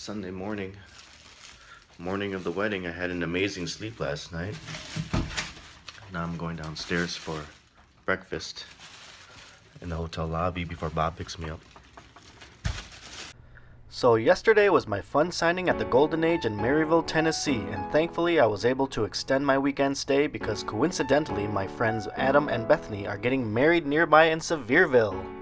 Sunday morning of the wedding. I had an amazing sleep last night. Now I'm going downstairs for breakfast in the hotel lobby before Bob picks me up. So yesterday was my fun signing at the Golden Age in Maryville, Tennessee, and thankfully I was able to extend my weekend stay because coincidentally my friends Adam and Bethany are getting married nearby in Sevierville.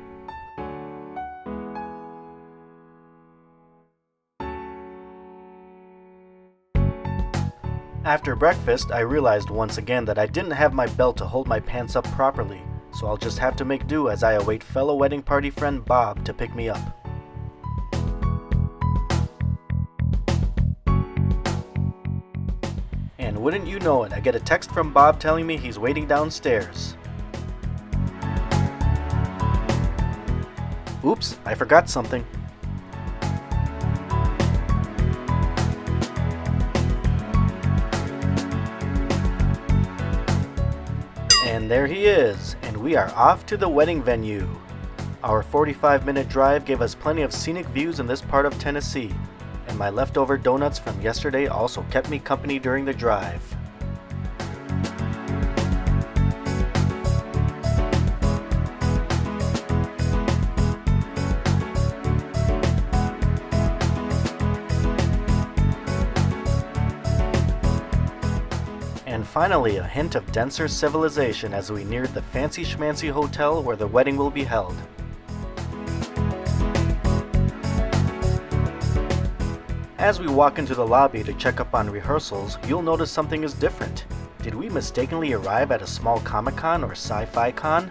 After breakfast, I realized once again that I didn't have my belt to hold my pants up properly, so I'll just have to make do as I await fellow wedding party friend Bob to pick me up. And wouldn't you know it, I get a text from Bob telling me he's waiting downstairs. Oops, I forgot something. And there he is, and we are off to the wedding venue. Our 45-minute drive gave us plenty of scenic views in this part of Tennessee, and my leftover donuts from yesterday also kept me company during the drive. And finally, a hint of denser civilization as we neared the fancy schmancy hotel where the wedding will be held. As we walk into the lobby to check up on rehearsals, you'll notice something is different. Did we mistakenly arrive at a small Comic-Con or Sci-Fi Con?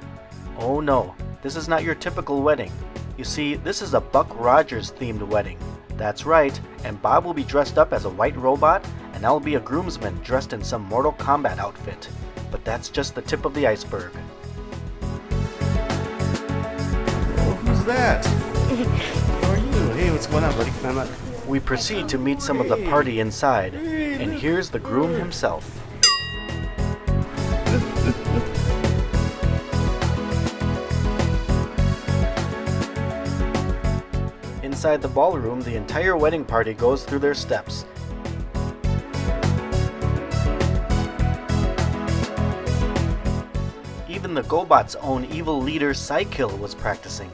Oh no, this is not your typical wedding. You see, this is a Buck Rogers themed wedding. That's right, and Bob will be dressed up as a white robot, and I'll be a groomsman dressed in some Mortal Kombat outfit. But that's just the tip of the iceberg. Oh, who's that? How are you? Hey, what's going on, buddy? I'm not... We proceed to meet some of the party inside, and here's the groom himself. Inside the ballroom, the entire wedding party goes through their steps. Even the GoBot's own evil leader, Psykill, was practicing.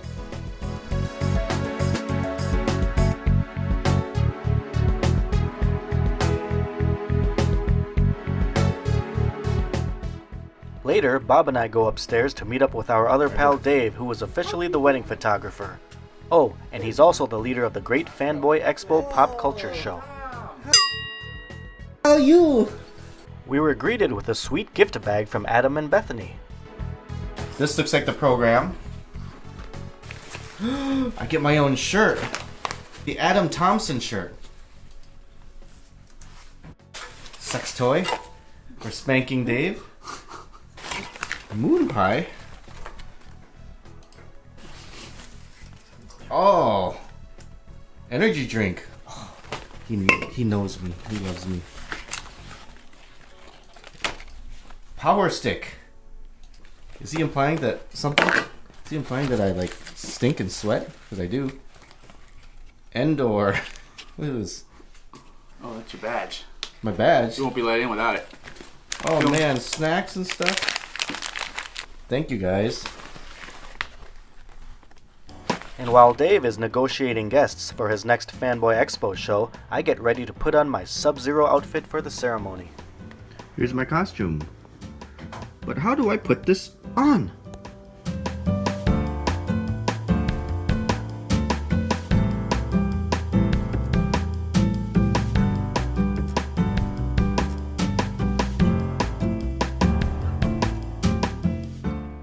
Later, Bob and I go upstairs to meet up with our other pal Dave, who is officially the wedding photographer. Oh, and he's also the leader of the Great Fanboy Expo pop culture show. How are you? We were greeted with a sweet gift bag from Adam and Bethany. This looks like the program. I get my own shirt. The Adam Thompson shirt. Sex toy for spanking Dave. Moon pie. Oh, energy drink. Oh, he knows me. He loves me. Power stick. Is he implying that something? Is he implying that I like stink and sweat? Because I do. Endor. What is this? Oh, that's your badge. My badge. You won't be let in without it. Oh man, snacks and stuff. Thank you guys. And while Dave is negotiating guests for his next Fanboy Expo show, I get ready to put on my Sub-Zero outfit for the ceremony. Here's my costume. But how do I put this on?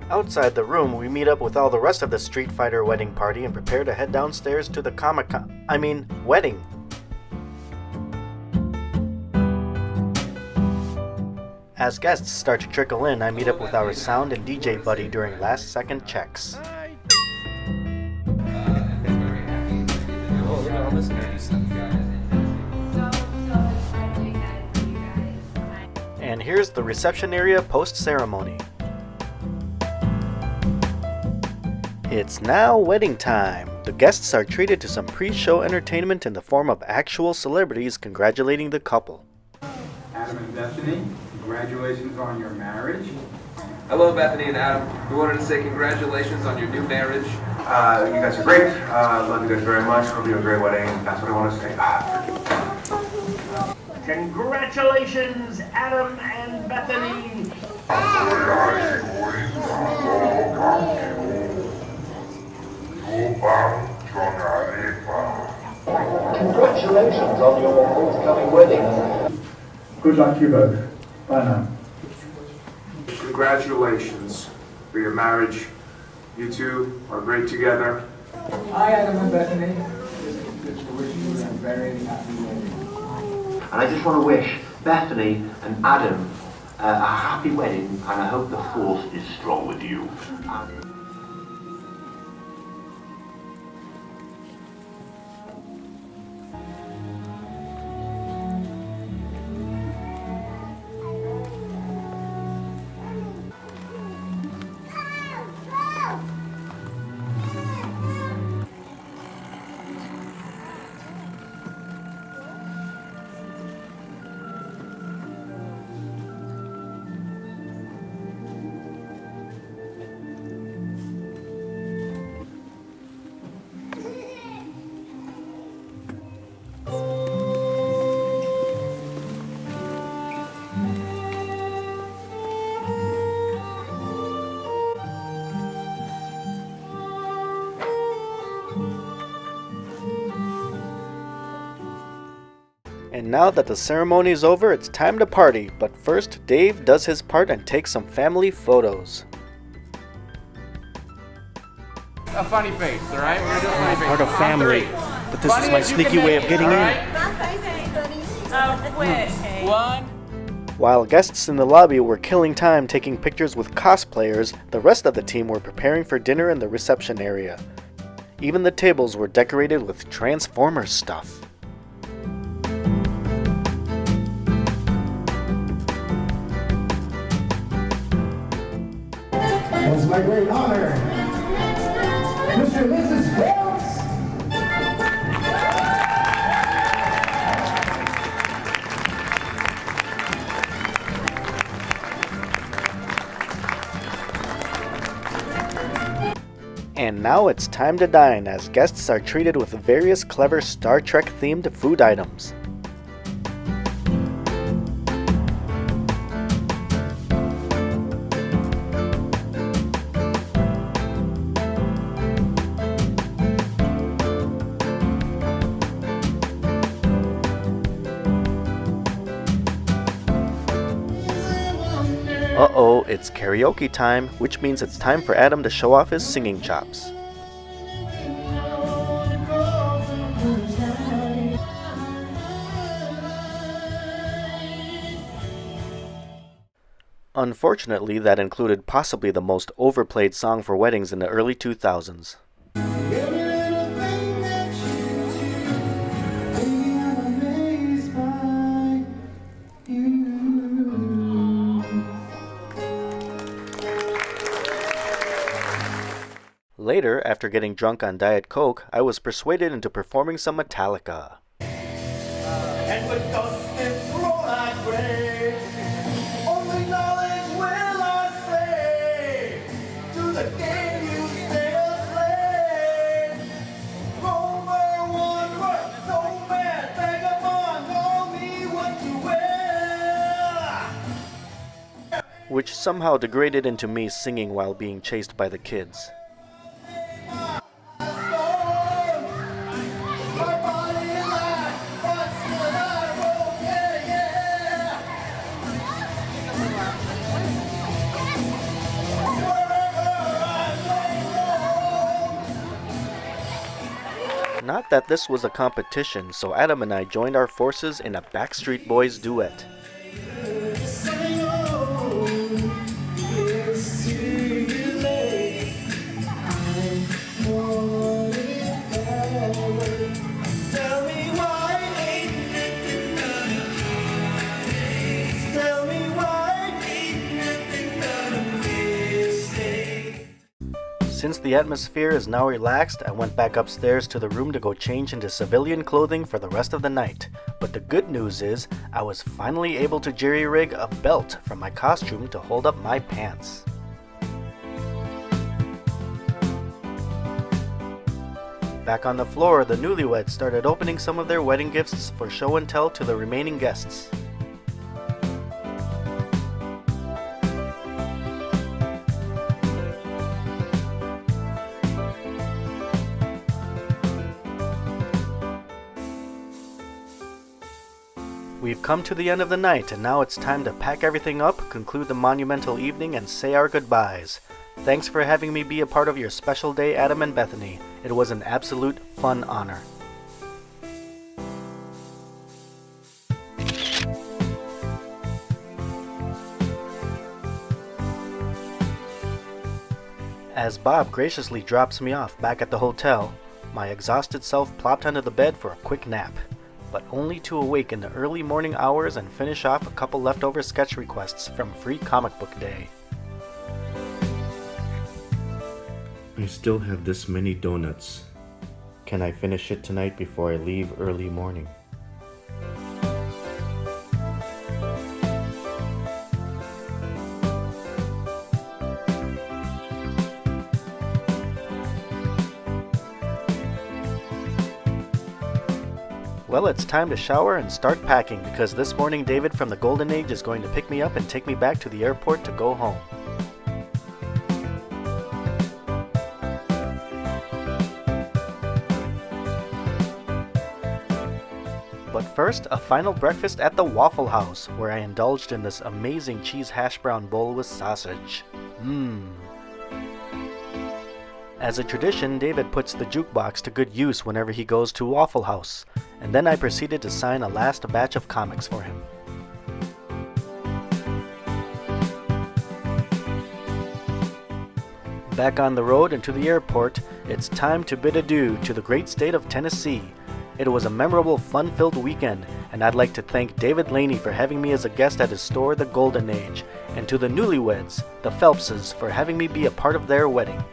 Outside the room, we meet up with all the rest of the Street Fighter wedding party and prepare to head downstairs to the wedding. As guests start to trickle in, I meet up with our sound and DJ buddy during last-second checks. And here's the reception area post-ceremony. It's now wedding time. The guests are treated to some pre-show entertainment in the form of actual celebrities congratulating the couple. Adam and Bethany, congratulations on your marriage. Hello, Bethany and Adam. We wanted to say congratulations on your new marriage. You guys are great. Love you guys very much. Hope you have a great wedding. That's what I want to say. Congratulations, Adam and Bethany. Congratulations on your forthcoming wedding. Good luck to you both. Bye now. Congratulations for your marriage. You two are great together. Hi, Adam and Bethany. Just to wish you a very happy wedding. And I just want to wish Bethany and Adam a happy wedding, and I hope the force is strong with you. And now that the ceremony is over, it's time to party. But first, Dave does his part and takes some family photos. A funny face, all right? We're gonna do a funny face. Part of On family, three. but this Funny is my as you sneaky can way make of it, getting all in. right? One. While guests in the lobby were killing time taking pictures with cosplayers, the rest of the team were preparing for dinner in the reception area. Even the tables were decorated with Transformers stuff. It's my great honor, Mr. and Mrs. Phelps. And now it's time to dine, as guests are treated with various clever Star Trek themed food items. Uh-oh, it's karaoke time, which means it's time for Adam to show off his singing chops. Unfortunately, that included possibly the most overplayed song for weddings in the early 2000s. Later, after getting drunk on Diet Coke, I was persuaded into performing some Metallica. And with dust and roll I pray, only knowledge will I say, to the game you stay a slave. Rover, wanderer, nomad, vagabond, call me what you will. Which somehow degraded into me singing while being chased by the kids. Not that this was a competition, so Adam and I joined our forces in a Backstreet Boys duet. Since the atmosphere is now relaxed, I went back upstairs to the room to go change into civilian clothing for the rest of the night. But the good news is, I was finally able to jerry-rig a belt from my costume to hold up my pants. Back on the floor, the newlyweds started opening some of their wedding gifts for show and tell to the remaining guests. We've come to the end of the night, and now it's time to pack everything up, conclude the monumental evening, and say our goodbyes. Thanks for having me be a part of your special day, Adam and Bethany. It was an absolute fun honor. As Bob graciously drops me off back at the hotel, my exhausted self plopped onto the bed for a quick nap, but only to awake in the early morning hours and finish off a couple leftover sketch requests from Free Comic Book Day. I still have this many donuts. Can I finish it tonight before I leave early morning? Well, it's time to shower and start packing because this morning David from the Golden Age is going to pick me up and take me back to the airport to go home. But first, a final breakfast at the Waffle House, where I indulged in this amazing cheese hash brown bowl with sausage. As a tradition, David puts the jukebox to good use whenever he goes to Waffle House, and then I proceeded to sign a last batch of comics for him. Back on the road and to the airport, it's time to bid adieu to the great state of Tennessee. It was a memorable, fun-filled weekend, and I'd like to thank David Laney for having me as a guest at his store, The Golden Age, and to the newlyweds, the Phelpses, for having me be a part of their wedding.